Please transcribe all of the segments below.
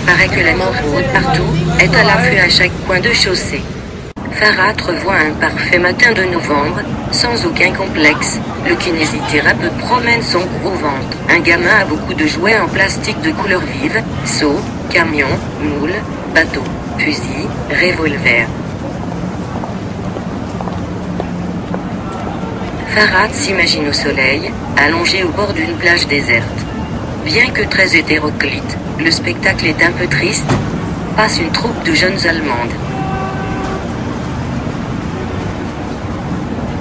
paraît que la mort rôde partout, est à l'affût à chaque coin de chaussée. Farhat revoit un parfait matin de novembre, sans aucun complexe, le kinésithérapeute promène son gros ventre. Un gamin a beaucoup de jouets en plastique de couleurs vives, seaux, camions, moules, bateaux, fusils, revolvers. Farhat s'imagine au soleil, allongé au bord d'une plage déserte. Bien que très hétéroclite, le spectacle est un peu triste. Passe une troupe de jeunes Allemandes.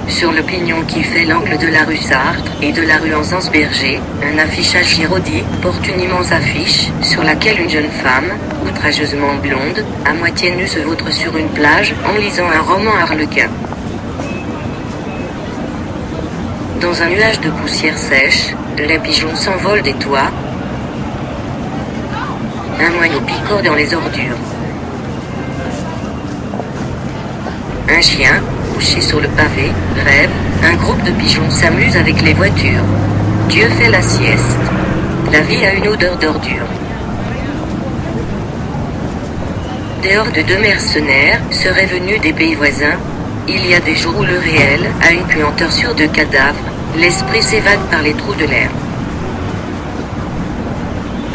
Sur le pignon qui fait l'angle de la rue Sartre et de la rue Anzensberger, un affichage Giraudy porte une immense affiche, sur laquelle une jeune femme, outrageusement blonde, à moitié nue se vautre sur une plage, en lisant un roman harlequin. Dans un nuage de poussière sèche, les pigeons s'envolent des toits. Un moineau picore dans les ordures. Un chien, couché sur le pavé, rêve. Un groupe de pigeons s'amuse avec les voitures. Dieu fait la sieste. La vie a une odeur d'ordure. Des hordes de mercenaires seraient venus des pays voisins. Il y a des jours où le réel a une puanteur sûre de cadavres. L'esprit s'évade par les trous de l'air.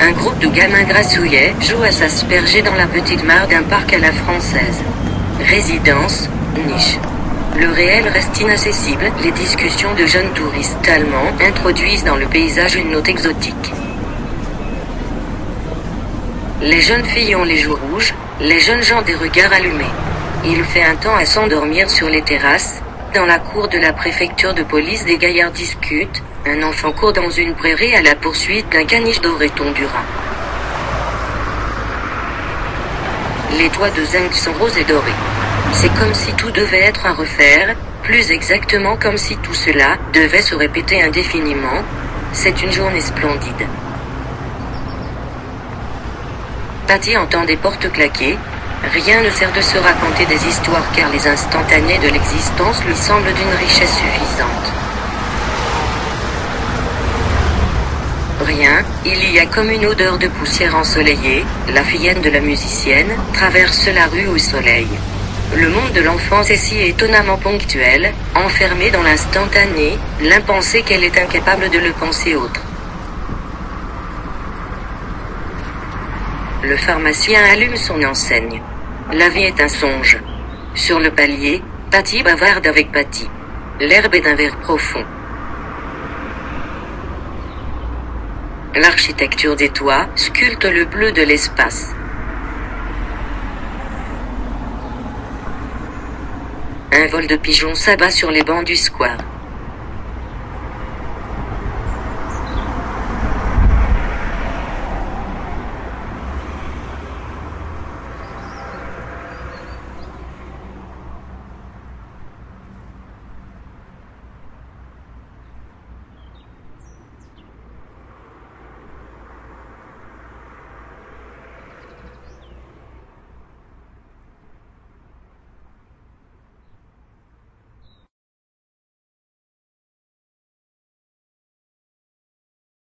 Un groupe de gamins grassouillets joue à s'asperger dans la petite mare d'un parc à la française. Résidence, niche. Le réel reste inaccessible. Les discussions de jeunes touristes allemands introduisent dans le paysage une note exotique. Les jeunes filles ont les joues rouges, les jeunes gens des regards allumés. Il fait un temps à s'endormir sur les terrasses. Dans la cour de la préfecture de police, des gaillards discutent. Un enfant court dans une prairie à la poursuite d'un caniche doré tondura. Les toits de zinc sont roses et dorés. C'est comme si tout devait être à refaire, plus exactement comme si tout cela devait se répéter indéfiniment. C'est une journée splendide. Patty entend des portes claquer. Rien ne sert de se raconter des histoires car les instantanés de l'existence lui semblent d'une richesse suffisante. Rien, il y a comme une odeur de poussière ensoleillée. La fillette de la musicienne traverse la rue au soleil. Le monde de l'enfance est si étonnamment ponctuel, enfermé dans l'instantané, l'impensé qu'elle est incapable de le penser autre. Le pharmacien allume son enseigne. La vie est un songe. Sur le palier, Patty bavarde avec Patty. L'herbe est d'un vert profond. L'architecture des toits sculpte le bleu de l'espace. Un vol de pigeons s'abat sur les bancs du square.